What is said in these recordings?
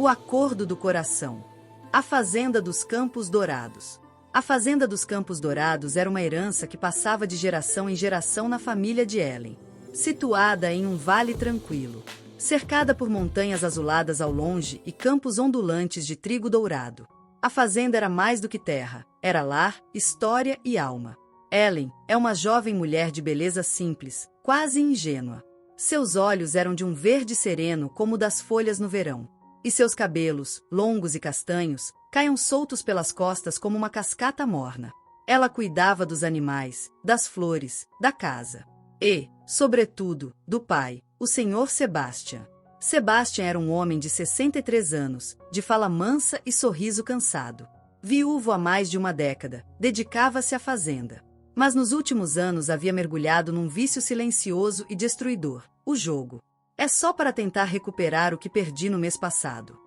O Acordo do Coração. A Fazenda dos Campos Dourados. A Fazenda dos Campos Dourados era uma herança que passava de geração em geração na família de Ellen. Situada em um vale tranquilo, cercada por montanhas azuladas ao longe e campos ondulantes de trigo dourado. A fazenda era mais do que terra, era lar, história e alma. Ellen é uma jovem mulher de beleza simples, quase ingênua. Seus olhos eram de um verde sereno como o das folhas no verão. E seus cabelos, longos e castanhos, caíam soltos pelas costas como uma cascata morna. Ela cuidava dos animais, das flores, da casa. E, sobretudo, do pai, o Sr. Sebastian. Sebastian era um homem de 63 anos, de fala mansa e sorriso cansado. Viúvo há mais de uma década, dedicava-se à fazenda. Mas nos últimos anos havia mergulhado num vício silencioso e destruidor, o jogo. É só para tentar recuperar o que perdi no mês passado.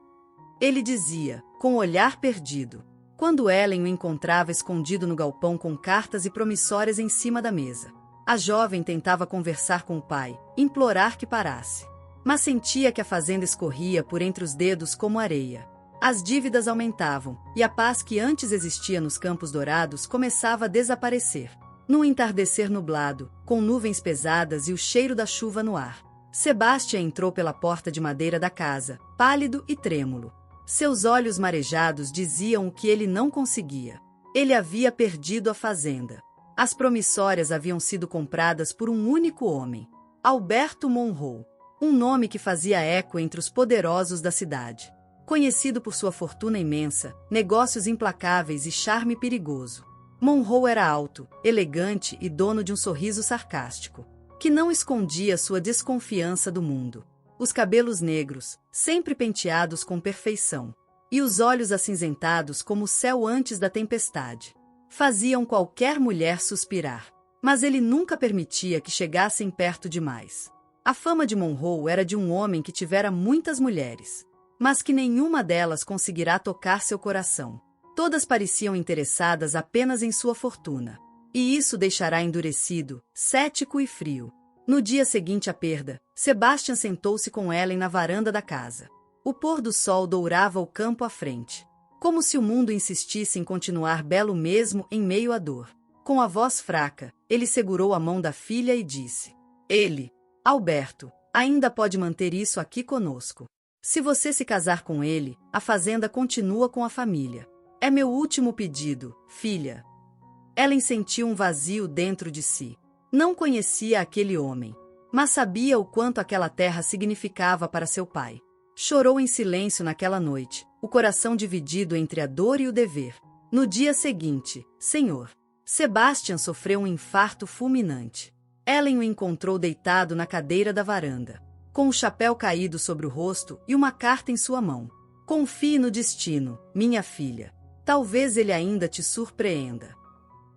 Ele dizia, com o olhar perdido, quando Ellen o encontrava escondido no galpão com cartas e promissórias em cima da mesa. A jovem tentava conversar com o pai, implorar que parasse. Mas sentia que a fazenda escorria por entre os dedos como areia. As dívidas aumentavam, e a paz que antes existia nos Campos Dourados começava a desaparecer. No entardecer nublado, com nuvens pesadas e o cheiro da chuva no ar, Sebastian entrou pela porta de madeira da casa, pálido e trêmulo. Seus olhos marejados diziam o que ele não conseguia. Ele havia perdido a fazenda. As promissórias haviam sido compradas por um único homem, Alberto Monroe, um nome que fazia eco entre os poderosos da cidade. Conhecido por sua fortuna imensa, negócios implacáveis e charme perigoso. Monroe era alto, elegante e dono de um sorriso sarcástico, que não escondia sua desconfiança do mundo. Os cabelos negros, sempre penteados com perfeição, e os olhos acinzentados como o céu antes da tempestade, faziam qualquer mulher suspirar. Mas ele nunca permitia que chegassem perto demais. A fama de Monroe era de um homem que tivera muitas mulheres, mas que nenhuma delas conseguirá tocar seu coração. Todas pareciam interessadas apenas em sua fortuna. E isso deixará endurecido, cético e frio. No dia seguinte à perda, Sebastian sentou-se com Ellen na varanda da casa. O pôr do sol dourava o campo à frente. Como se o mundo insistisse em continuar belo mesmo em meio à dor. Com a voz fraca, ele segurou a mão da filha e disse: Ele, Alberto, ainda pode manter isso aqui conosco. Se você se casar com ele, a fazenda continua com a família. É meu último pedido, filha. Ellen sentiu um vazio dentro de si. Não conhecia aquele homem, mas sabia o quanto aquela terra significava para seu pai. Chorou em silêncio naquela noite, o coração dividido entre a dor e o dever. No dia seguinte, Sr. Sebastian sofreu um infarto fulminante. Ellen o encontrou deitado na cadeira da varanda, com o chapéu caído sobre o rosto e uma carta em sua mão. Confie no destino, minha filha. Talvez ele ainda te surpreenda.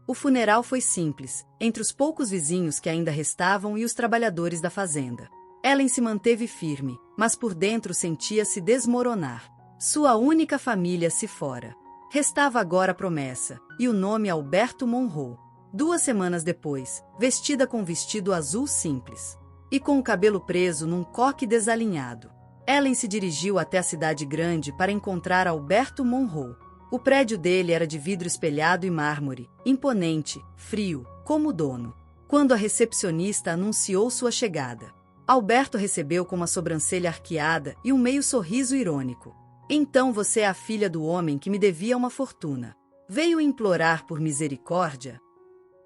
O funeral foi simples, entre os poucos vizinhos que ainda restavam e os trabalhadores da fazenda. Ellen se manteve firme, mas por dentro sentia-se desmoronar. Sua única família se fora. Restava agora a promessa, e o nome Alberto Monroe. 2 semanas depois, vestida com vestido azul simples, e com o cabelo preso num coque desalinhado, Ellen se dirigiu até a cidade grande para encontrar Alberto Monroe. O prédio dele era de vidro espelhado e mármore, imponente, frio, como o dono. Quando a recepcionista anunciou sua chegada, Alberto recebeu com uma sobrancelha arqueada e um meio sorriso irônico. Então você é a filha do homem que me devia uma fortuna. Veio implorar por misericórdia?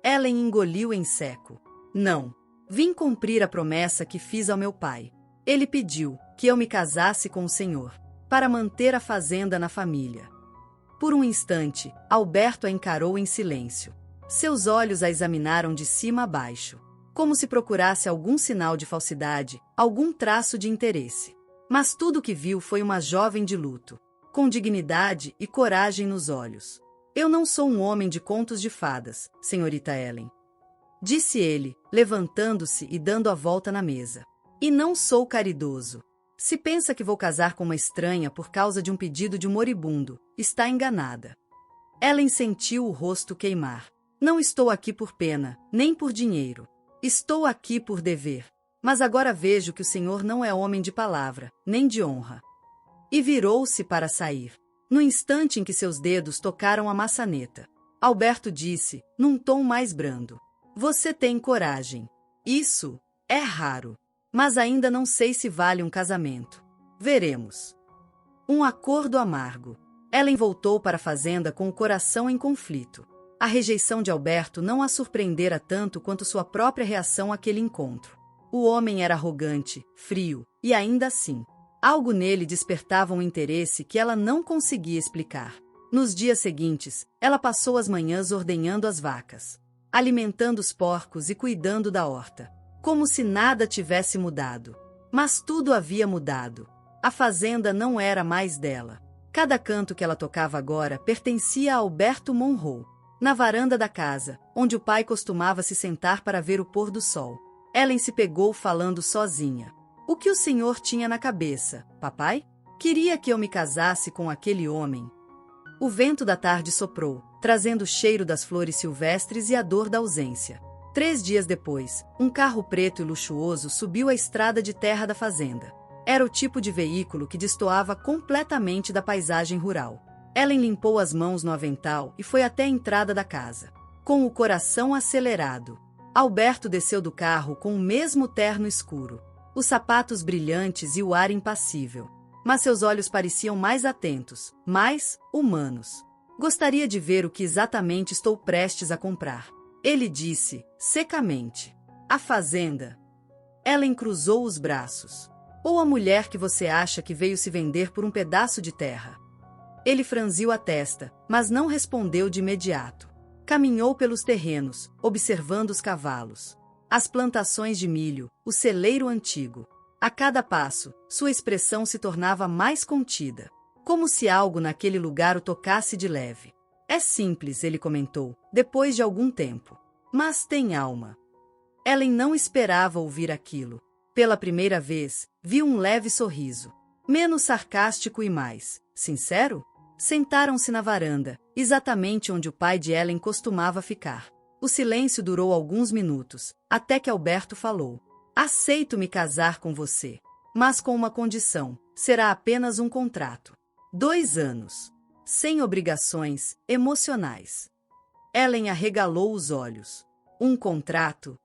Ellen engoliu em seco. Não. Vim cumprir a promessa que fiz ao meu pai. Ele pediu que eu me casasse com o senhor, para manter a fazenda na família. Por um instante, Alberto a encarou em silêncio. Seus olhos a examinaram de cima a baixo, como se procurasse algum sinal de falsidade, algum traço de interesse. Mas tudo o que viu foi uma jovem de luto, com dignidade e coragem nos olhos. Eu não sou um homem de contos de fadas, senhorita Ellen, disse ele, levantando-se e dando a volta na mesa. E não sou caridoso. Se pensa que vou casar com uma estranha por causa de um pedido de um moribundo, está enganada. Ellen sentiu o rosto queimar. Não estou aqui por pena, nem por dinheiro. Estou aqui por dever. Mas agora vejo que o senhor não é homem de palavra, nem de honra. e virou-se para sair. No instante em que seus dedos tocaram a maçaneta, Alberto disse, num tom mais brando: "Você tem coragem. Isso é raro. Mas ainda não sei se vale um casamento. Veremos." Um acordo amargo. Ellen voltou para a fazenda com o coração em conflito. A rejeição de Alberto não a surpreendera tanto quanto sua própria reação àquele encontro. O homem era arrogante, frio, e ainda assim, algo nele despertava um interesse que ela não conseguia explicar. Nos dias seguintes, ela passou as manhãs ordenhando as vacas, alimentando os porcos e cuidando da horta, como se nada tivesse mudado. Mas tudo havia mudado. A fazenda não era mais dela. Cada canto que ela tocava agora pertencia a Alberto Monroe. Na varanda da casa, onde o pai costumava se sentar para ver o pôr do sol, Ellen se pegou falando sozinha. "O que o senhor tinha na cabeça, papai? Queria que eu me casasse com aquele homem." O vento da tarde soprou, trazendo o cheiro das flores silvestres e a dor da ausência. 3 dias depois, um carro preto e luxuoso subiu a estrada de terra da fazenda. Era o tipo de veículo que destoava completamente da paisagem rural. Ellen limpou as mãos no avental e foi até a entrada da casa, com o coração acelerado. Alberto desceu do carro com o mesmo terno escuro, os sapatos brilhantes e o ar impassível. Mas seus olhos pareciam mais atentos, mais humanos. "Gostaria de ver o que exatamente estou prestes a comprar," ele disse, secamente. "A fazenda." Ellen cruzou os braços. "Ou a mulher que você acha que veio se vender por um pedaço de terra?" Ele franziu a testa, mas não respondeu de imediato. Caminhou pelos terrenos, observando os cavalos, as plantações de milho, o celeiro antigo. A cada passo, sua expressão se tornava mais contida, como se algo naquele lugar o tocasse de leve. "É simples," ele comentou, depois de algum tempo. "Mas tem alma." Ellen não esperava ouvir aquilo. Pela primeira vez, viu um leve sorriso, menos sarcástico e mais sincero. Sentaram-se na varanda, exatamente onde o pai de Ellen costumava ficar. O silêncio durou alguns minutos, até que Alberto falou: "Aceito me casar com você, mas com uma condição: será apenas um contrato. 2 anos. Sem obrigações emocionais." Ellen arregalou os olhos. "Um contrato?"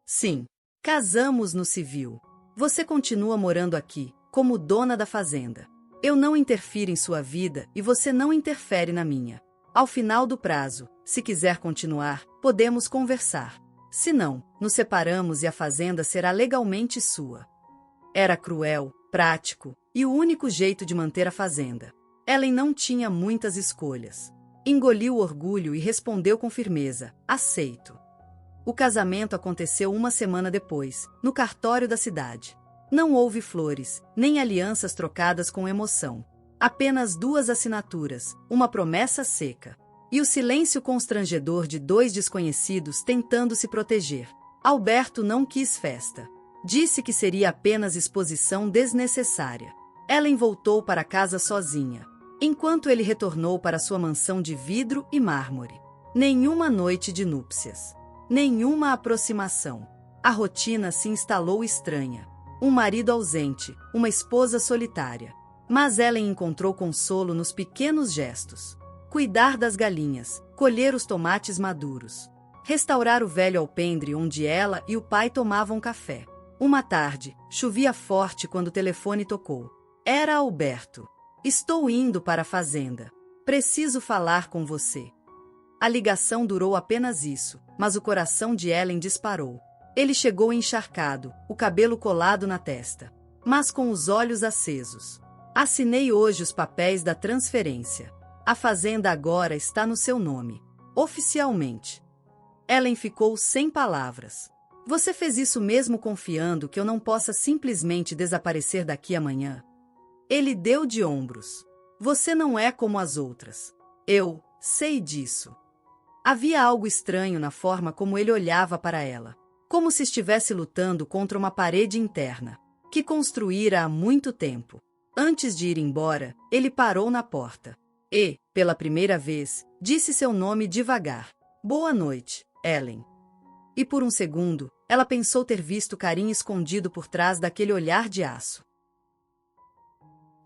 "Sim. Casamos no civil. Você continua morando aqui, como dona da fazenda. Eu não interfiro em sua vida e você não interfere na minha. Ao final do prazo, se quiser continuar, podemos conversar. Se não, nos separamos e a fazenda será legalmente sua." Era cruel, prático, e o único jeito de manter a fazenda. Ellen não tinha muitas escolhas. Engoliu o orgulho e respondeu com firmeza: "Aceito." O casamento aconteceu uma semana depois, no cartório da cidade. Não houve flores, nem alianças trocadas com emoção. Apenas 2 assinaturas, uma promessa seca. E o silêncio constrangedor de 2 desconhecidos tentando se proteger. Alberto não quis festa. Disse que seria apenas exposição desnecessária. Ellen voltou para casa sozinha, enquanto ele retornou para sua mansão de vidro e mármore. Nenhuma noite de núpcias. Nenhuma aproximação. A rotina se instalou estranha. Um marido ausente, uma esposa solitária. Mas Ellen encontrou consolo nos pequenos gestos. Cuidar das galinhas, colher os tomates maduros. Restaurar o velho alpendre onde ela e o pai tomavam café. Uma tarde, chovia forte quando o telefone tocou. Era Alberto. "Estou indo para a fazenda. Preciso falar com você." A ligação durou apenas isso, mas o coração de Ellen disparou. Ele chegou encharcado, o cabelo colado na testa, mas com os olhos acesos. "Assinei hoje os papéis da transferência. A fazenda agora está no seu nome. Oficialmente." Ellen ficou sem palavras. "Você fez isso mesmo confiando que eu não possa simplesmente desaparecer daqui amanhã?" Ele deu de ombros. "Você não é como as outras. Eu sei disso." Havia algo estranho na forma como ele olhava para ela. Como se estivesse lutando contra uma parede interna, que construíra há muito tempo. Antes de ir embora, ele parou na porta. E, pela primeira vez, disse seu nome devagar. "Boa noite, Ellen." E por um segundo, ela pensou ter visto carinho escondido por trás daquele olhar de aço.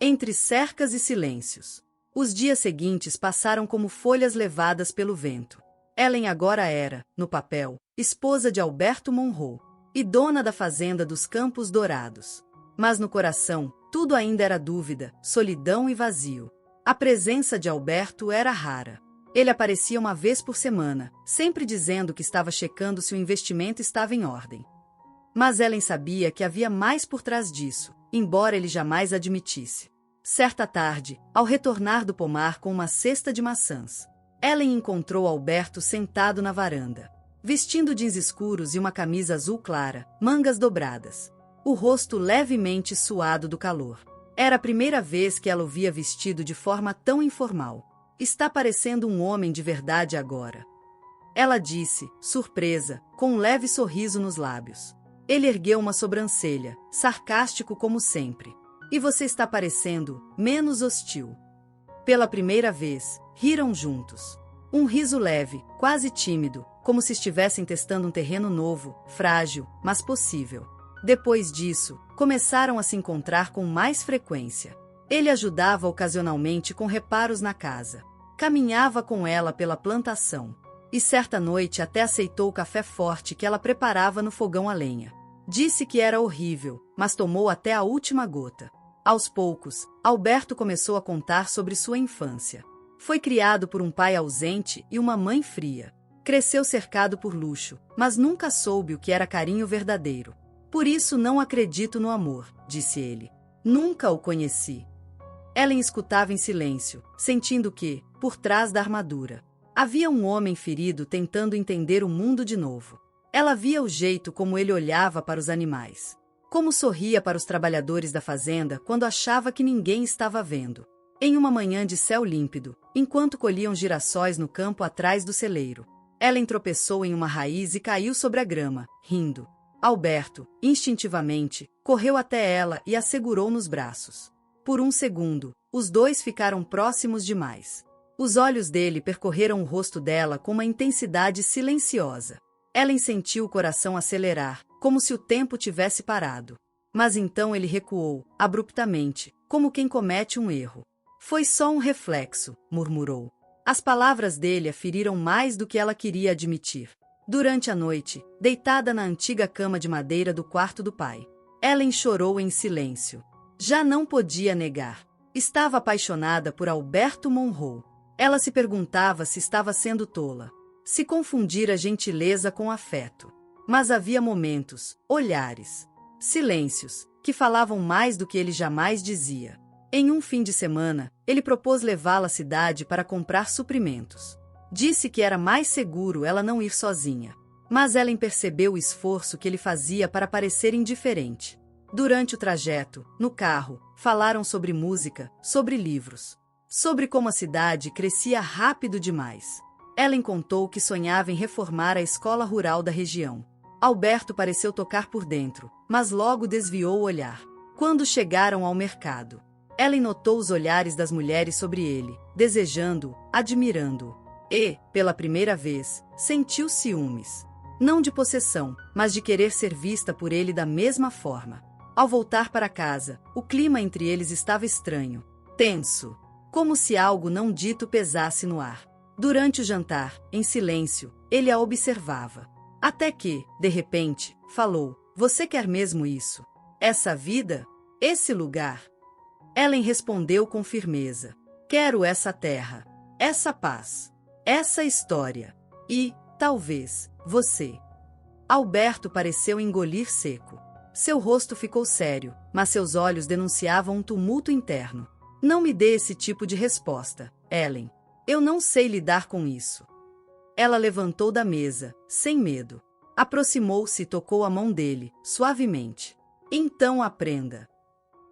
entre cercas e silêncios. Os dias seguintes passaram como folhas levadas pelo vento. Ellen agora era, no papel, esposa de Alberto Monroe e dona da fazenda dos Campos Dourados. Mas no coração, tudo ainda era dúvida, solidão e vazio. A presença de Alberto era rara. Ele aparecia uma vez por semana, sempre dizendo que estava checando se o investimento estava em ordem. Mas Ellen sabia que havia mais por trás disso, embora ele jamais admitisse. Certa tarde, ao retornar do pomar com uma cesta de maçãs, Ellen encontrou Alberto sentado na varanda, vestindo jeans escuros e uma camisa azul clara, mangas dobradas, o rosto levemente suado do calor. Era a primeira vez que ela o via vestido de forma tão informal. Está parecendo um homem de verdade agora. Ela disse, surpresa, com um leve sorriso nos lábios. Ele ergueu uma sobrancelha, sarcástico como sempre. E você está parecendo menos hostil. Pela primeira vez, riram juntos. Um riso leve, quase tímido, como se estivessem testando um terreno novo, frágil, mas possível. Depois disso, começaram a se encontrar com mais frequência. Ele ajudava ocasionalmente com reparos na casa. Caminhava com ela pela plantação. E certa noite até aceitou o café forte que ela preparava no fogão a lenha. Disse que era horrível, mas tomou até a última gota. Aos poucos, Alberto começou a contar sobre sua infância. Foi criado por um pai ausente e uma mãe fria. Cresceu cercado por luxo, mas nunca soube o que era carinho verdadeiro. Por isso não acredito no amor, disse ele. Nunca o conheci. Ellen escutava em silêncio, sentindo que, por trás da armadura, havia um homem ferido tentando entender o mundo de novo. Ela via o jeito como ele olhava para os animais. Como sorria para os trabalhadores da fazenda quando achava que ninguém estava vendo. Em uma manhã de céu límpido, enquanto colhiam girassóis no campo atrás do celeiro, Ellen tropeçou em uma raiz e caiu sobre a grama, rindo. Alberto, instintivamente, correu até ela e a segurou nos braços. Por um segundo, os dois ficaram próximos demais. Os olhos dele percorreram o rosto dela com uma intensidade silenciosa. Ellen sentiu o coração acelerar, como se o tempo tivesse parado. Mas então ele recuou, abruptamente, como quem comete um erro. Foi só um reflexo, murmurou. As palavras dele a feriram mais do que ela queria admitir. Durante a noite, deitada na antiga cama de madeira do quarto do pai, Ellen chorou em silêncio. Já não podia negar. Estava apaixonada por Alberto Monroe. Ela se perguntava se estava sendo tola, se confundira gentileza com afeto. Mas havia momentos, olhares, silêncios, que falavam mais do que ele jamais dizia. Em um fim de semana, ele propôs levá-la à cidade para comprar suprimentos. Disse que era mais seguro ela não ir sozinha. Mas Ellen percebeu o esforço que ele fazia para parecer indiferente. Durante o trajeto, no carro, falaram sobre música, sobre livros, sobre como a cidade crescia rápido demais. Ellen contou que sonhava em reformar a escola rural da região. Alberto pareceu tocar por dentro, mas logo desviou o olhar. Quando chegaram ao mercado, Ellen notou os olhares das mulheres sobre ele, desejando-o, admirando-o. E, pela primeira vez, sentiu ciúmes. Não de possessão, mas de querer ser vista por ele da mesma forma. Ao voltar para casa, o clima entre eles estava estranho, tenso, como se algo não dito pesasse no ar. Durante o jantar, em silêncio, ele a observava. Até que, de repente, falou: "Você quer mesmo isso? Essa vida? Esse lugar?" Ellen respondeu com firmeza: "Quero essa terra, essa paz, essa história. E, talvez, você." Alberto pareceu engolir seco. Seu rosto ficou sério, mas seus olhos denunciavam um tumulto interno. "Não me dê esse tipo de resposta, Ellen. Eu não sei lidar com isso." Ela levantou da mesa, sem medo. Aproximou-se e tocou a mão dele, suavemente. "Então aprenda."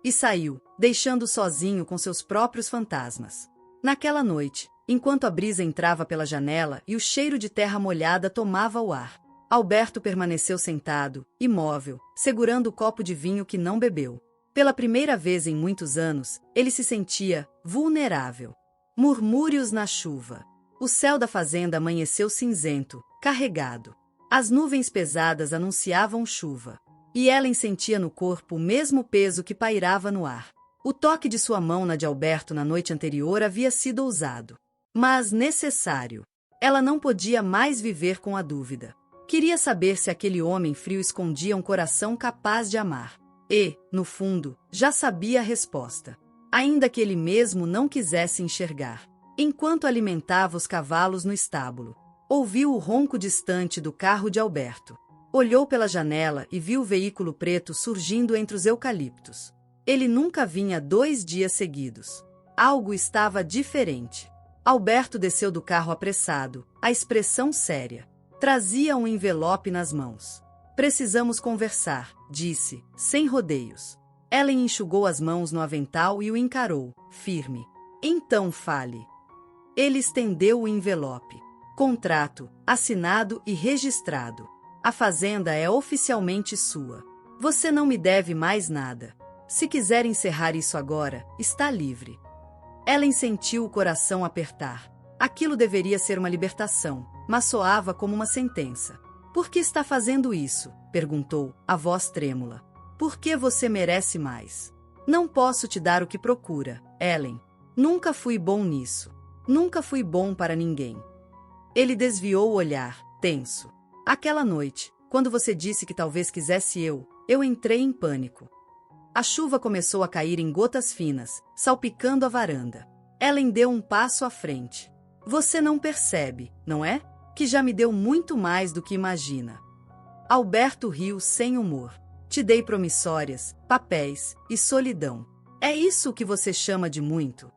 E saiu, deixando-o sozinho com seus próprios fantasmas. Naquela noite, enquanto a brisa entrava pela janela e o cheiro de terra molhada tomava o ar, Alberto permaneceu sentado, imóvel, segurando o copo de vinho que não bebeu. Pela primeira vez em muitos anos, ele se sentia vulnerável. Murmúrios na chuva. O céu da fazenda amanheceu cinzento, carregado. As nuvens pesadas anunciavam chuva. E Ellen sentia no corpo o mesmo peso que pairava no ar. O toque de sua mão na de Alberto na noite anterior havia sido ousado, mas necessário. Ela não podia mais viver com a dúvida. Queria saber se aquele homem frio escondia um coração capaz de amar. E, no fundo, já sabia a resposta. Ainda que ele mesmo não quisesse enxergar. Enquanto alimentava os cavalos no estábulo, ouviu o ronco distante do carro de Alberto. Olhou pela janela e viu o veículo preto surgindo entre os eucaliptos. Ele nunca vinha 2 dias seguidos. Algo estava diferente. Alberto desceu do carro apressado, a expressão séria. Trazia um envelope nas mãos. Precisamos conversar, disse, sem rodeios. Ellen enxugou as mãos no avental e o encarou, firme. Então fale. Ele estendeu o envelope. Contrato, assinado e registrado. A fazenda é oficialmente sua. Você não me deve mais nada. Se quiser encerrar isso agora, está livre. Ellen sentiu o coração apertar. Aquilo deveria ser uma libertação, mas soava como uma sentença. Por que está fazendo isso? Perguntou, a voz trêmula. Porque você merece mais. Não posso te dar o que procura, Ellen. Nunca fui bom nisso. Nunca fui bom para ninguém. Ele desviou o olhar, tenso. Aquela noite, quando você disse que talvez quisesse eu entrei em pânico. A chuva começou a cair em gotas finas, salpicando a varanda. Ellen deu um passo à frente. Você não percebe, não é? Que já me deu muito mais do que imagina. Alberto riu sem humor. Te dei promissórias, papéis e solidão. É isso que você chama de muito?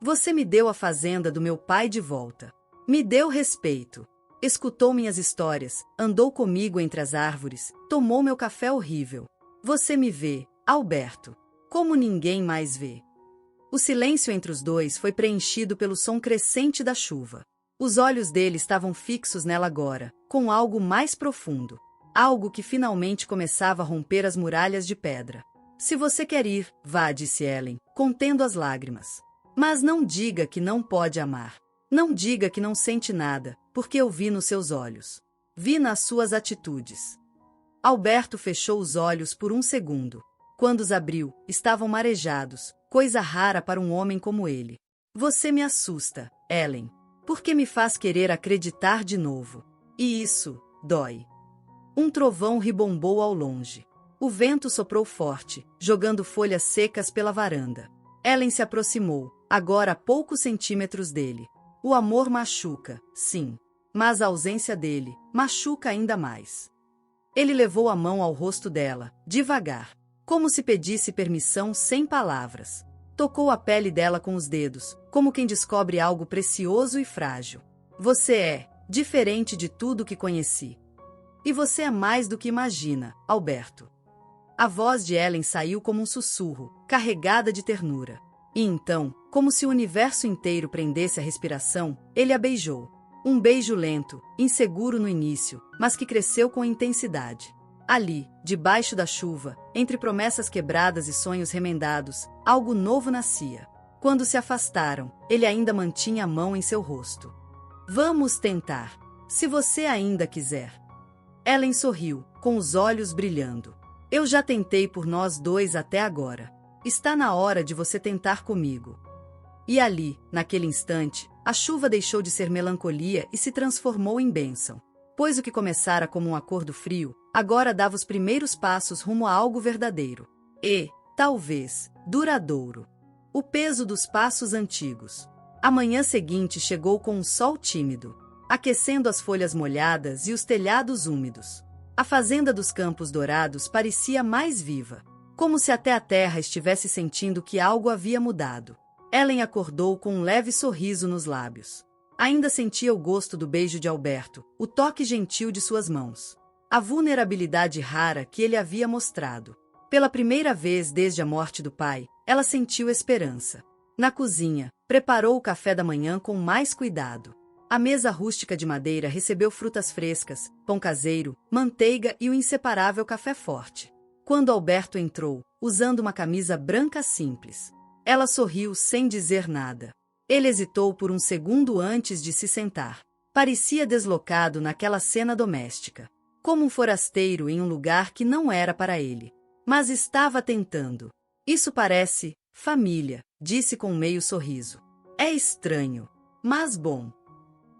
Você me deu a fazenda do meu pai de volta. Me deu respeito. Escutou minhas histórias, andou comigo entre as árvores, tomou meu café horrível. Você me vê, Alberto, como ninguém mais vê. O silêncio entre os dois foi preenchido pelo som crescente da chuva. Os olhos dele estavam fixos nela agora, com algo mais profundo. Algo que finalmente começava a romper as muralhas de pedra. Se você quer ir, vá, disse Ellen, contendo as lágrimas. Mas não diga que não pode amar. Não diga que não sente nada, porque eu vi nos seus olhos. Vi nas suas atitudes. Alberto fechou os olhos por um segundo. Quando os abriu, estavam marejados, coisa rara para um homem como ele. Você me assusta, Ellen. Porque me faz querer acreditar de novo. E isso dói. Um trovão ribombou ao longe. O vento soprou forte, jogando folhas secas pela varanda. Ellen se aproximou, agora a poucos centímetros dele. O amor machuca, sim. Mas a ausência dele machuca ainda mais. Ele levou a mão ao rosto dela, devagar. Como se pedisse permissão sem palavras. Tocou a pele dela com os dedos, como quem descobre algo precioso e frágil. Você é diferente de tudo que conheci. E você é mais do que imagina, Alberto. A voz de Ellen saiu como um sussurro, carregada de ternura. E então, como se o universo inteiro prendesse a respiração, ele a beijou. Um beijo lento, inseguro no início, mas que cresceu com intensidade. Ali, debaixo da chuva, entre promessas quebradas e sonhos remendados, algo novo nascia. Quando se afastaram, ele ainda mantinha a mão em seu rosto. Vamos tentar. Se você ainda quiser. Ellen sorriu, com os olhos brilhando. Eu já tentei por nós dois até agora. Está na hora de você tentar comigo. E ali, naquele instante, a chuva deixou de ser melancolia e se transformou em bênção. Pois o que começara como um acordo frio, agora dava os primeiros passos rumo a algo verdadeiro. E, talvez, duradouro. O peso dos passos antigos. A manhã seguinte chegou com um sol tímido, aquecendo as folhas molhadas e os telhados úmidos. A fazenda dos Campos Dourados parecia mais viva, como se até a terra estivesse sentindo que algo havia mudado. Ellen acordou com um leve sorriso nos lábios. Ainda sentia o gosto do beijo de Alberto, o toque gentil de suas mãos. A vulnerabilidade rara que ele havia mostrado. Pela primeira vez desde a morte do pai, ela sentiu esperança. Na cozinha, preparou o café da manhã com mais cuidado. A mesa rústica de madeira recebeu frutas frescas, pão caseiro, manteiga e o inseparável café forte. Quando Alberto entrou, usando uma camisa branca simples, ela sorriu sem dizer nada. Ele hesitou por um segundo antes de se sentar. Parecia deslocado naquela cena doméstica, como um forasteiro em um lugar que não era para ele. Mas estava tentando. Isso parece Família, disse com meio sorriso. É estranho, mas bom.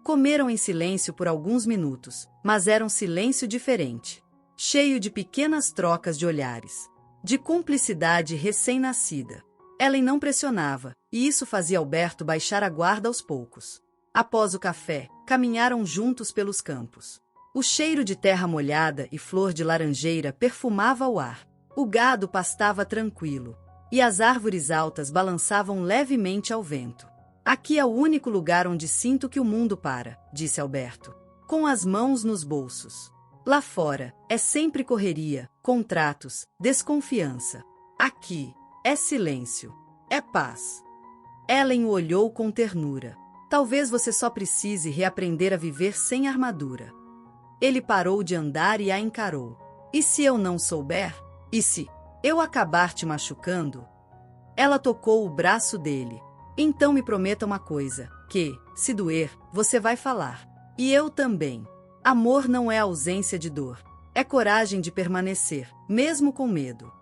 Comeram em silêncio por alguns minutos, mas era um silêncio diferente, cheio de pequenas trocas de olhares, de cumplicidade recém-nascida. Ellen não pressionava, e isso fazia Alberto baixar a guarda aos poucos. Após o café, caminharam juntos pelos campos. O cheiro de terra molhada e flor de laranjeira perfumava o ar. O gado pastava tranquilo, e as árvores altas balançavam levemente ao vento. Aqui é o único lugar onde sinto que o mundo para, disse Alberto, com as mãos nos bolsos. Lá fora, é sempre correria, contratos, desconfiança. Aqui, é silêncio, é paz. Ellen o olhou com ternura. Talvez você só precise reaprender a viver sem armadura. Ele parou de andar e a encarou. E se eu não souber? E se eu acabar te machucando? Ela tocou o braço dele. Então me prometa uma coisa, que, se doer, você vai falar. E eu também. Amor não é ausência de dor. É coragem de permanecer, mesmo com medo.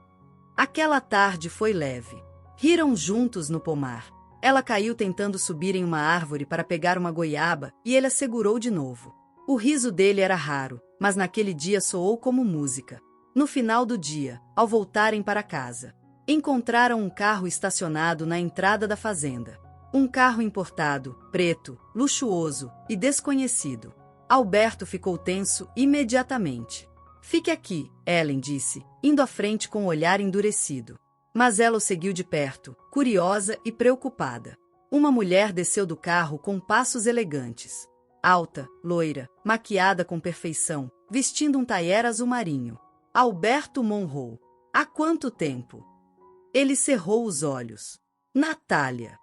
Aquela tarde foi leve. Riram juntos no pomar. Ela caiu tentando subir em uma árvore para pegar uma goiaba e ele a segurou de novo. O riso dele era raro, mas naquele dia soou como música. No final do dia, ao voltarem para casa, encontraram um carro estacionado na entrada da fazenda. Um carro importado, preto, luxuoso e desconhecido. Alberto ficou tenso imediatamente. Fique aqui, Ellen disse, indo à frente com o olhar endurecido. Mas ela o seguiu de perto, curiosa e preocupada. Uma mulher desceu do carro com passos elegantes. Alta, loira, maquiada com perfeição, vestindo um taier azul marinho. Alberto Monroe. Há quanto tempo? Ele cerrou os olhos. Natália.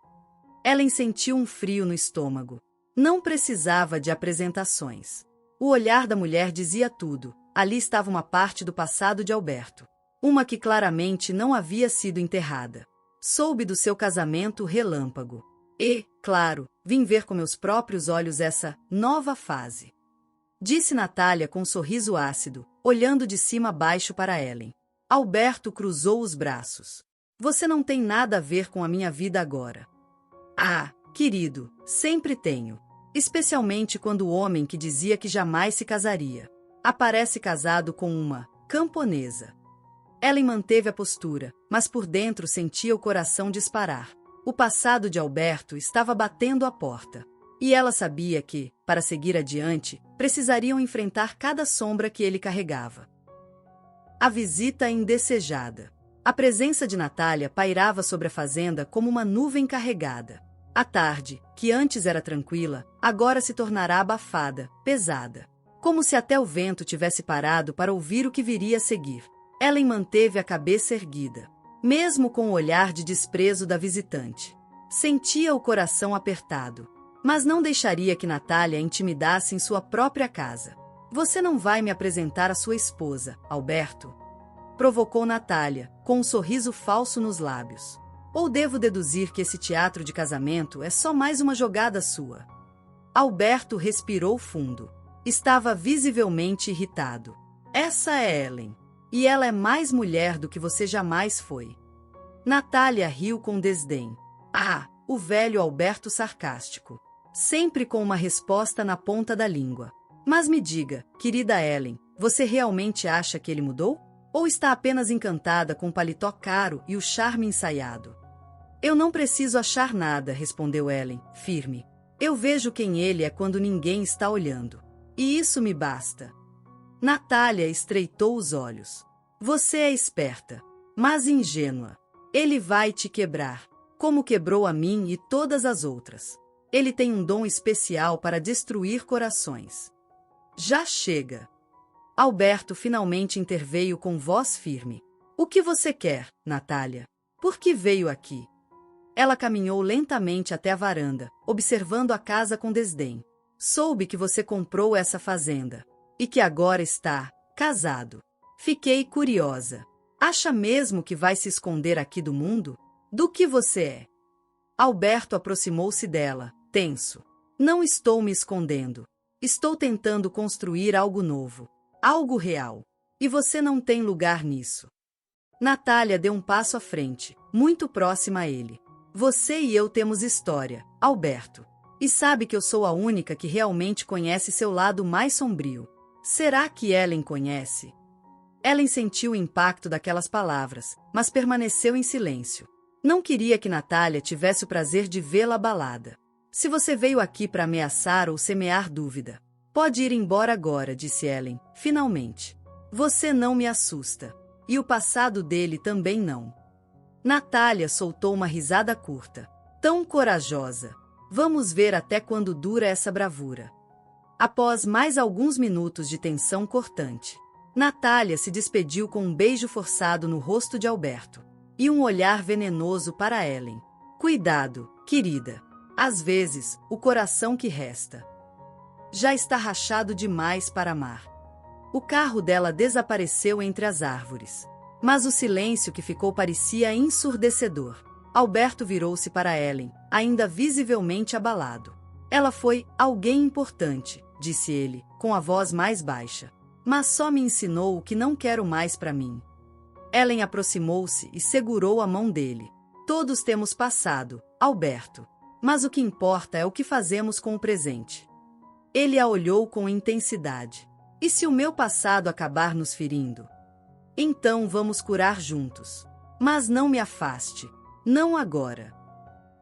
Ellen sentiu um frio no estômago. Não precisava de apresentações. O olhar da mulher dizia tudo. Ali estava uma parte do passado de Alberto. Uma que claramente não havia sido enterrada. Soube do seu casamento relâmpago. E, claro, vim ver com meus próprios olhos essa nova fase. Disse Natália com um sorriso ácido, olhando de cima a baixo para Ellen. Alberto cruzou os braços. Você não tem nada a ver com a minha vida agora. Ah, querido, sempre tenho. Especialmente quando o homem que dizia que jamais se casaria aparece casado com uma camponesa. Ellen manteve a postura, mas por dentro sentia o coração disparar. O passado de Alberto estava batendo à porta. E ela sabia que, para seguir adiante, precisariam enfrentar cada sombra que ele carregava. A visita indesejada. A presença de Natália pairava sobre a fazenda como uma nuvem carregada. A tarde, que antes era tranquila, agora se tornará abafada, pesada. Como se até o vento tivesse parado para ouvir o que viria a seguir. Ellen manteve a cabeça erguida, mesmo com o olhar de desprezo da visitante. Sentia o coração apertado, mas não deixaria que Natália a intimidasse em sua própria casa. Você não vai me apresentar a sua esposa, Alberto? Provocou Natália, com um sorriso falso nos lábios. Ou devo deduzir que esse teatro de casamento é só mais uma jogada sua? Alberto respirou fundo. Estava visivelmente irritado. Essa é Ellen. E ela é mais mulher do que você jamais foi. Natália riu com desdém. Ah, o velho Alberto sarcástico. Sempre com uma resposta na ponta da língua. Mas me diga, querida Ellen, você realmente acha que ele mudou? Ou está apenas encantada com o paletó caro e o charme ensaiado? Eu não preciso achar nada, respondeu Ellen, firme. Eu vejo quem ele é quando ninguém está olhando. E isso me basta. Natália estreitou os olhos. Você é esperta, mas ingênua. Ele vai te quebrar, como quebrou a mim e todas as outras. Ele tem um dom especial para destruir corações. Já chega. Alberto finalmente interveio com voz firme. O que você quer, Natália? Por que veio aqui? Ela caminhou lentamente até a varanda, observando a casa com desdém. Soube que você comprou essa fazenda. E que agora está casado. Fiquei curiosa. Acha mesmo que vai se esconder aqui do mundo? Do que você é? Alberto aproximou-se dela, tenso. Não estou me escondendo. Estou tentando construir algo novo. Algo real. E você não tem lugar nisso. Natália deu um passo à frente, muito próxima a ele. Você e eu temos história, Alberto. E sabe que eu sou a única que realmente conhece seu lado mais sombrio. Será que Ellen conhece? Ellen sentiu o impacto daquelas palavras, mas permaneceu em silêncio. Não queria que Natália tivesse o prazer de vê-la abalada. Se você veio aqui para ameaçar ou semear dúvida, pode ir embora agora, disse Ellen, finalmente. Você não me assusta. E o passado dele também não. Natália soltou uma risada curta. Tão corajosa. Vamos ver até quando dura essa bravura. Após mais alguns minutos de tensão cortante, Natália se despediu com um beijo forçado no rosto de Alberto e um olhar venenoso para Ellen. Cuidado, querida. Às vezes, o coração que resta já está rachado demais para amar. O carro dela desapareceu entre as árvores. Mas o silêncio que ficou parecia ensurdecedor. Alberto virou-se para Ellen, ainda visivelmente abalado. Ela foi alguém importante, disse ele, com a voz mais baixa. Mas só me ensinou o que não quero mais para mim. Ellen aproximou-se e segurou a mão dele. Todos temos passado, Alberto. Mas o que importa é o que fazemos com o presente. Ele a olhou com intensidade. E se o meu passado acabar nos ferindo? Então vamos curar juntos. Mas não me afaste. Não agora.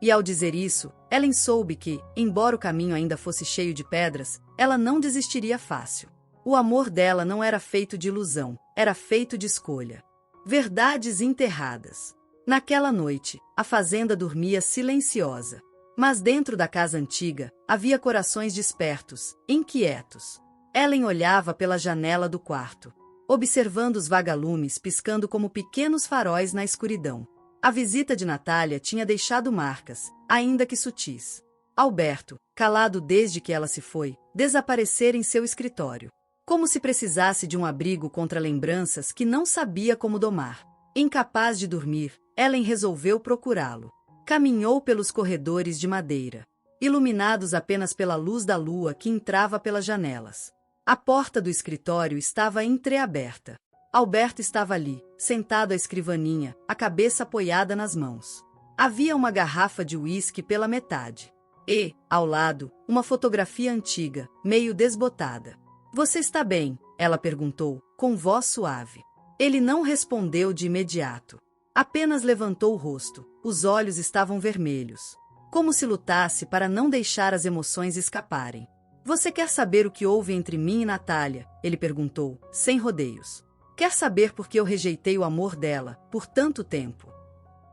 E ao dizer isso, Ellen soube que, embora o caminho ainda fosse cheio de pedras, ela não desistiria fácil. O amor dela não era feito de ilusão, era feito de escolha. Verdades enterradas. Naquela noite, a fazenda dormia silenciosa. Mas dentro da casa antiga, havia corações despertos, inquietos. Ellen olhava pela janela do quarto, observando os vagalumes piscando como pequenos faróis na escuridão. A visita de Natália tinha deixado marcas, ainda que sutis. Alberto, calado desde que ela se foi, desaparecera em seu escritório. Como se precisasse de um abrigo contra lembranças que não sabia como domar. Incapaz de dormir, Ellen resolveu procurá-lo. Caminhou pelos corredores de madeira, iluminados apenas pela luz da lua que entrava pelas janelas. A porta do escritório estava entreaberta. Alberto estava ali, sentado à escrivaninha, a cabeça apoiada nas mãos. Havia uma garrafa de uísque pela metade. E, ao lado, uma fotografia antiga, meio desbotada. Você está bem? Ela perguntou, com voz suave. Ele não respondeu de imediato. Apenas levantou o rosto. Os olhos estavam vermelhos. Como se lutasse para não deixar as emoções escaparem. Você quer saber o que houve entre mim e Natália? Ele perguntou, sem rodeios. Quer saber por que eu rejeitei o amor dela, por tanto tempo?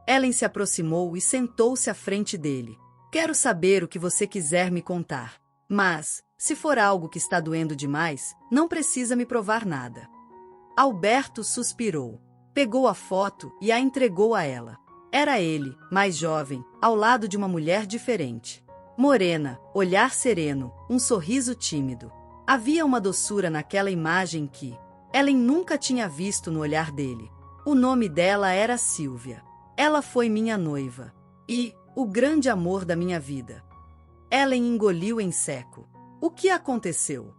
Ellen se aproximou e sentou-se à frente dele. Quero saber o que você quiser me contar. Mas, se for algo que está doendo demais, não precisa me provar nada. Alberto suspirou. Pegou a foto e a entregou a ela. Era ele, mais jovem, ao lado de uma mulher diferente. Morena, olhar sereno, um sorriso tímido. Havia uma doçura naquela imagem que Ellen nunca tinha visto no olhar dele. O nome dela era Silvia. Ela foi minha noiva. E o grande amor da minha vida. Ellen engoliu em seco. O que aconteceu?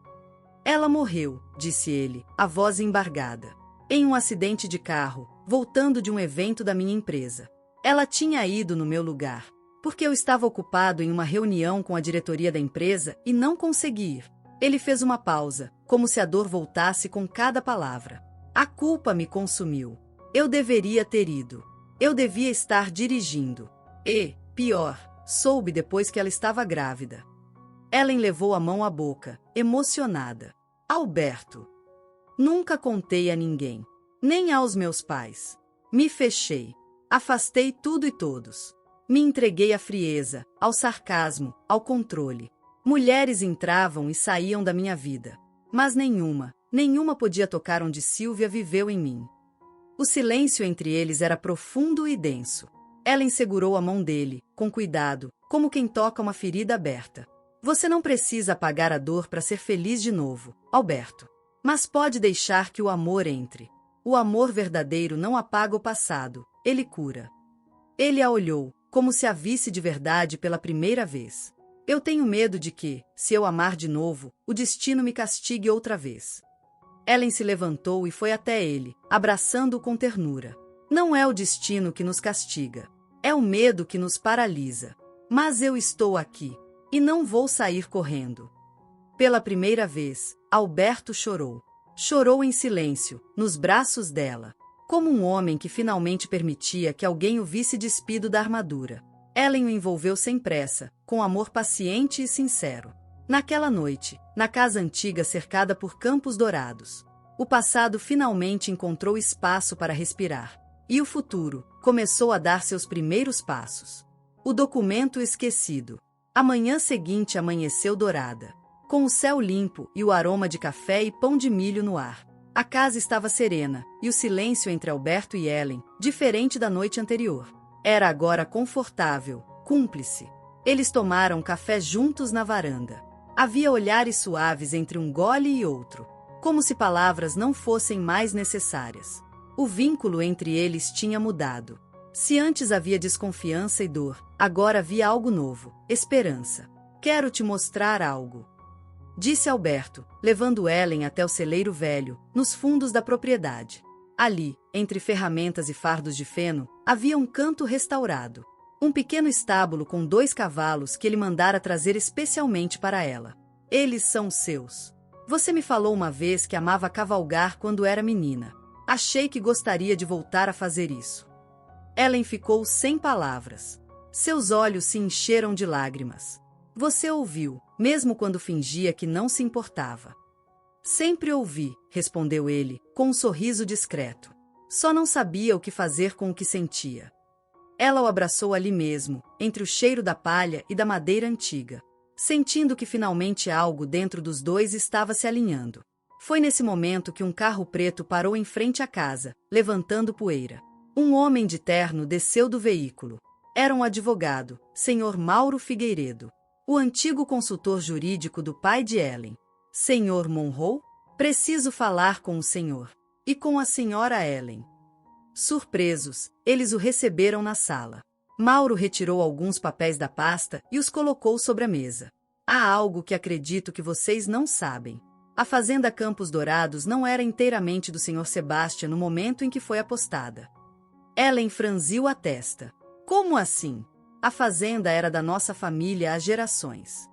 Ela morreu, disse ele, a voz embargada. Em um acidente de carro, voltando de um evento da minha empresa. Ela tinha ido no meu lugar, porque eu estava ocupado em uma reunião com a diretoria da empresa e não consegui ir. Ele fez uma pausa, como se a dor voltasse com cada palavra. A culpa me consumiu. Eu deveria ter ido. Eu devia estar dirigindo. E, pior, soube depois que ela estava grávida. Ellen levou a mão à boca, emocionada. Alberto. Nunca contei a ninguém, nem aos meus pais. Me fechei. Afastei tudo e todos. Me entreguei à frieza, ao sarcasmo, ao controle. Mulheres entravam e saíam da minha vida. Mas nenhuma podia tocar onde Silvia viveu em mim. O silêncio entre eles era profundo e denso. Ellen segurou a mão dele, com cuidado, como quem toca uma ferida aberta. Você não precisa apagar a dor para ser feliz de novo, Alberto. Mas pode deixar que o amor entre. O amor verdadeiro não apaga o passado, ele cura. Ele a olhou, como se a visse de verdade pela primeira vez. Eu tenho medo de que, se eu amar de novo, o destino me castigue outra vez. Ellen se levantou e foi até ele, abraçando-o com ternura. Não é o destino que nos castiga. É o medo que nos paralisa. Mas eu estou aqui. E não vou sair correndo. Pela primeira vez, Alberto chorou. Chorou em silêncio, nos braços dela. Como um homem que finalmente permitia que alguém o visse despido da armadura. Ellen o envolveu sem pressa, com amor paciente e sincero. Naquela noite, na casa antiga cercada por campos dourados, o passado finalmente encontrou espaço para respirar. E o futuro começou a dar seus primeiros passos. O documento esquecido. A manhã seguinte amanheceu dourada, com o céu limpo e o aroma de café e pão de milho no ar. A casa estava serena, e o silêncio entre Alberto e Ellen, diferente da noite anterior, era agora confortável, cúmplice. Eles tomaram café juntos na varanda. Havia olhares suaves entre um gole e outro, como se palavras não fossem mais necessárias. O vínculo entre eles tinha mudado. Se antes havia desconfiança e dor, agora havia algo novo, esperança. Quero te mostrar algo, disse Alberto, levando Ellen até o celeiro velho, nos fundos da propriedade. Ali, entre ferramentas e fardos de feno, havia um canto restaurado. Um pequeno estábulo com 2 cavalos que ele mandara trazer especialmente para ela. Eles são seus. Você me falou uma vez que amava cavalgar quando era menina. Achei que gostaria de voltar a fazer isso. Ellen ficou sem palavras. Seus olhos se encheram de lágrimas. Você ouviu, mesmo quando fingia que não se importava. Sempre ouvi, respondeu ele, com um sorriso discreto. Só não sabia o que fazer com o que sentia. Ela o abraçou ali mesmo, entre o cheiro da palha e da madeira antiga, sentindo que finalmente algo dentro dos dois estava se alinhando. Foi nesse momento que um carro preto parou em frente à casa, levantando poeira. Um homem de terno desceu do veículo. Era um advogado, Sr. Mauro Figueiredo, o antigo consultor jurídico do pai de Ellen. Sr. Monroe? Preciso falar com o senhor. E com a senhora Ellen. Surpresos, eles o receberam na sala. Mauro retirou alguns papéis da pasta e os colocou sobre a mesa. Há algo que acredito que vocês não sabem. A fazenda Campos Dourados não era inteiramente do Sr. Sebastian no momento em que foi apostada. Ellen franziu a testa. Como assim? A fazenda era da nossa família há gerações.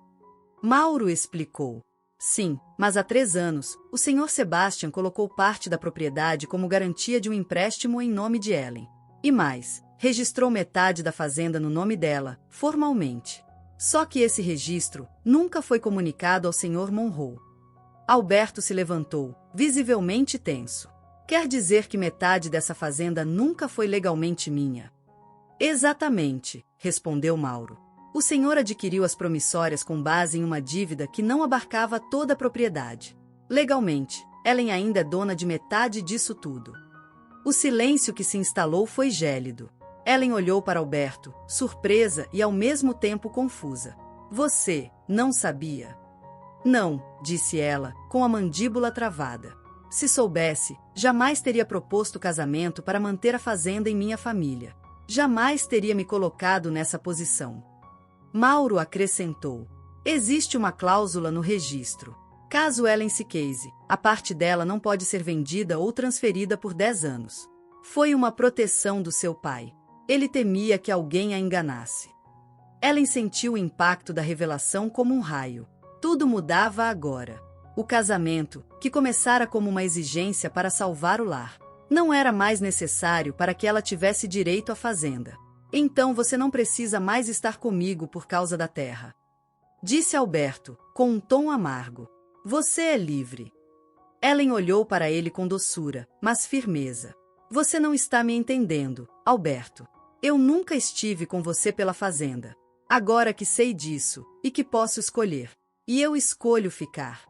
Mauro explicou. Sim, mas há 3 anos, o Sr. Sebastian colocou parte da propriedade como garantia de um empréstimo em nome de Ellen. E mais, registrou metade da fazenda no nome dela, formalmente. Só que esse registro nunca foi comunicado ao Sr. Monroe. Alberto se levantou, visivelmente tenso. Quer dizer que metade dessa fazenda nunca foi legalmente minha? Exatamente, respondeu Mauro. O senhor adquiriu as promissórias com base em uma dívida que não abarcava toda a propriedade. Legalmente, Ellen ainda é dona de metade disso tudo. O silêncio que se instalou foi gélido. Ellen olhou para Alberto, surpresa e ao mesmo tempo confusa. Você não sabia? Não, disse ela, com a mandíbula travada. Se soubesse, jamais teria proposto o casamento para manter a fazenda em minha família. Jamais teria me colocado nessa posição. Mauro acrescentou. Existe uma cláusula no registro. Caso Ellen se case, a parte dela não pode ser vendida ou transferida por 10 anos. Foi uma proteção do seu pai. Ele temia que alguém a enganasse. Ellen sentiu o impacto da revelação como um raio. Tudo mudava agora. O casamento, que começara como uma exigência para salvar o lar, não era mais necessário para que ela tivesse direito à fazenda. Então você não precisa mais estar comigo por causa da terra, disse Alberto, com um tom amargo. Você é livre. Ellen olhou para ele com doçura, mas firmeza. Você não está me entendendo, Alberto. Eu nunca estive com você pela fazenda. Agora que sei disso, e que posso escolher. E eu escolho ficar.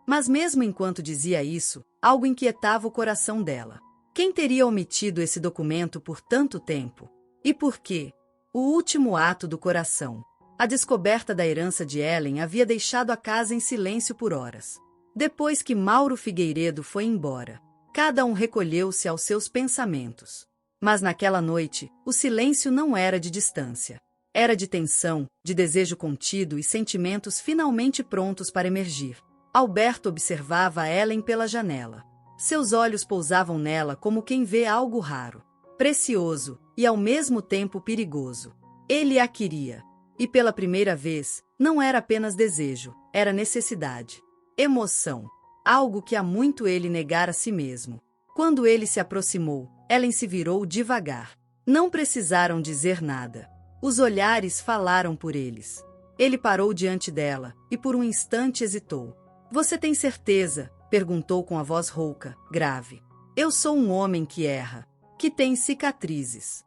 Mas mesmo enquanto dizia isso, algo inquietava o coração dela. Quem teria omitido esse documento por tanto tempo? E por quê? O último ato do coração. A descoberta da herança de Ellen havia deixado a casa em silêncio por horas. Depois que Mauro Figueiredo foi embora, cada um recolheu-se aos seus pensamentos. Mas naquela noite, o silêncio não era de distância. Era de tensão, de desejo contido e sentimentos finalmente prontos para emergir. Alberto observava Ellen pela janela. Seus olhos pousavam nela como quem vê algo raro. precioso e ao mesmo tempo perigoso. Ele a queria. E pela primeira vez, não era apenas desejo, era necessidade. Emoção. Algo que há muito ele negara a si mesmo. Quando ele se aproximou, Ellen se virou devagar. Não precisaram dizer nada. Os olhares falaram por eles. Ele parou diante dela e por um instante hesitou. Você tem certeza? Perguntou com a voz rouca, grave. Eu sou um homem que erra, que tem cicatrizes.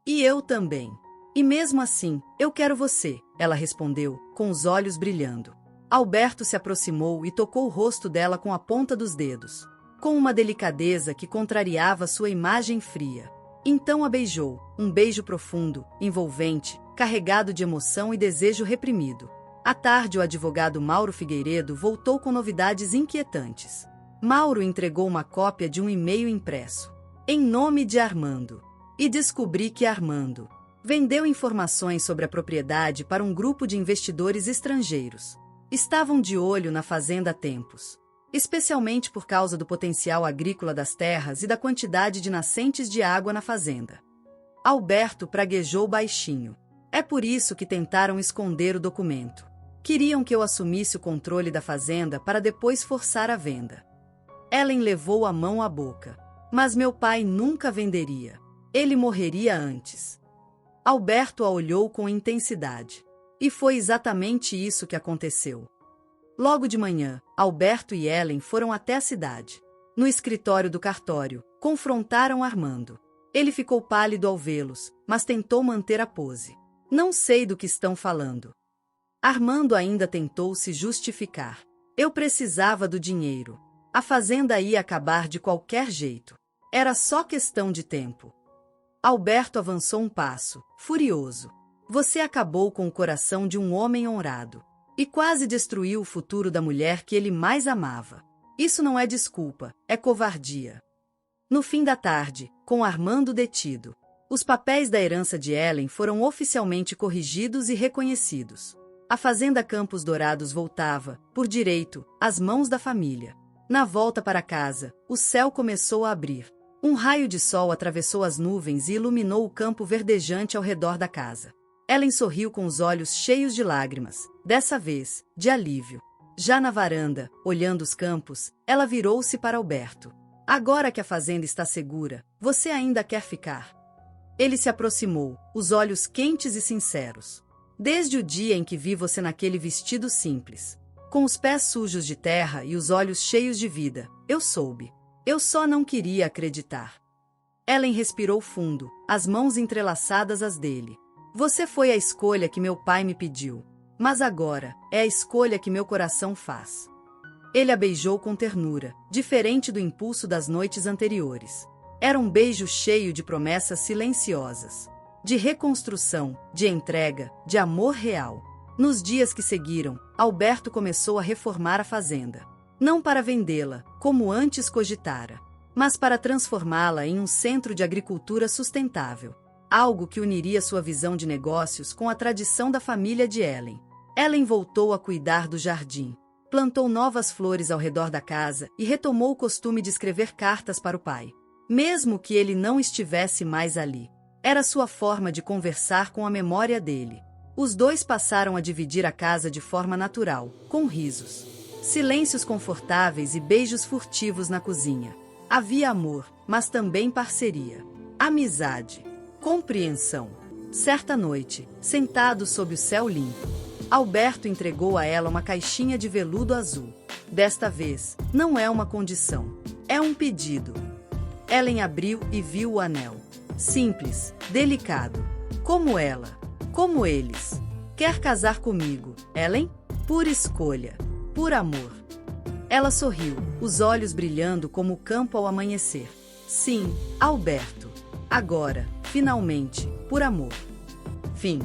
E eu também. E mesmo assim, eu quero você, ela respondeu, com os olhos brilhando. Alberto se aproximou e tocou o rosto dela com a ponta dos dedos, com uma delicadeza que contrariava sua imagem fria. Então a beijou, um beijo profundo, envolvente, carregado de emoção e desejo reprimido. À tarde, o advogado Mauro Figueiredo voltou com novidades inquietantes. Mauro entregou uma cópia de um e-mail impresso, em nome de Armando. E descobri que Armando vendeu informações sobre a propriedade para um grupo de investidores estrangeiros. Estavam de olho na fazenda há tempos, especialmente por causa do potencial agrícola das terras e da quantidade de nascentes de água na fazenda. Alberto praguejou baixinho. É por isso que tentaram esconder o documento. Queriam que eu assumisse o controle da fazenda para depois forçar a venda. Ellen levou a mão à boca. Mas meu pai nunca venderia. Ele morreria antes. Alberto a olhou com intensidade. E foi exatamente isso que aconteceu. Logo de manhã, Alberto e Ellen foram até a cidade. No escritório do cartório, confrontaram Armando. Ele ficou pálido ao vê-los, mas tentou manter a pose. Não sei do que estão falando. Armando ainda tentou se justificar. Eu precisava do dinheiro. A fazenda ia acabar de qualquer jeito. Era só questão de tempo. Alberto avançou um passo, furioso. Você acabou com o coração de um homem honrado. E quase destruiu o futuro da mulher que ele mais amava. Isso não é desculpa, é covardia. No fim da tarde, com Armando detido, os papéis da herança de Ellen foram oficialmente corrigidos e reconhecidos. A fazenda Campos Dourados voltava, por direito, às mãos da família. Na volta para casa, o céu começou a abrir. Um raio de sol atravessou as nuvens e iluminou o campo verdejante ao redor da casa. Ellen sorriu com os olhos cheios de lágrimas, dessa vez, de alívio. Já na varanda, olhando os campos, ela virou-se para Alberto. Agora que a fazenda está segura, você ainda quer ficar? Ele se aproximou, os olhos quentes e sinceros. Desde o dia em que vi você naquele vestido simples, com os pés sujos de terra e os olhos cheios de vida, eu soube. Eu só não queria acreditar. Ellen respirou fundo, as mãos entrelaçadas às dele. Você foi a escolha que meu pai me pediu, mas agora é a escolha que meu coração faz. Ele a beijou com ternura, diferente do impulso das noites anteriores. Era um beijo cheio de promessas silenciosas, de reconstrução, de entrega, de amor real. Nos dias que seguiram, Alberto começou a reformar a fazenda. Não para vendê-la, como antes cogitara, mas para transformá-la em um centro de agricultura sustentável. Algo que uniria sua visão de negócios com a tradição da família de Ellen. Ellen voltou a cuidar do jardim, plantou novas flores ao redor da casa e retomou o costume de escrever cartas para o pai, mesmo que ele não estivesse mais ali. Era sua forma de conversar com a memória dele. Os dois passaram a dividir a casa de forma natural, com risos, silêncios confortáveis e beijos furtivos na cozinha. Havia amor, mas também parceria, amizade, compreensão. Certa noite, sentado sob o céu limpo, Alberto entregou a ela uma caixinha de veludo azul. Desta vez, não é uma condição, é um pedido. Ellen abriu e viu o anel. Simples, delicado. Como ela, como eles. Quer casar comigo, Ellen? Por escolha, por amor. Ela sorriu, os olhos brilhando como o campo ao amanhecer. Sim, Alberto. Agora, finalmente, por amor. Fim.